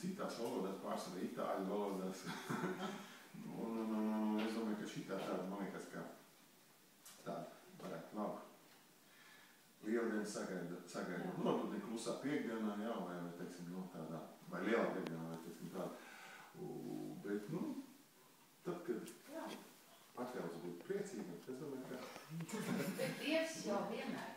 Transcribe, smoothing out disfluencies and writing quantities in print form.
citās valodās, pārsvarā itāļu valodās. Un es domāju, ka šitā tāda, man liekas, ka tāda varētu labi. Lieldiena sagaida nodudni klusā piekdienā, jā, vai teiksim, no tādā, vai lielā piekdienā, vai teiksim tāda. Bet, tad, kad atļaus būt priecīgam, es domāju, ka... Bet Dievs jau vienmēr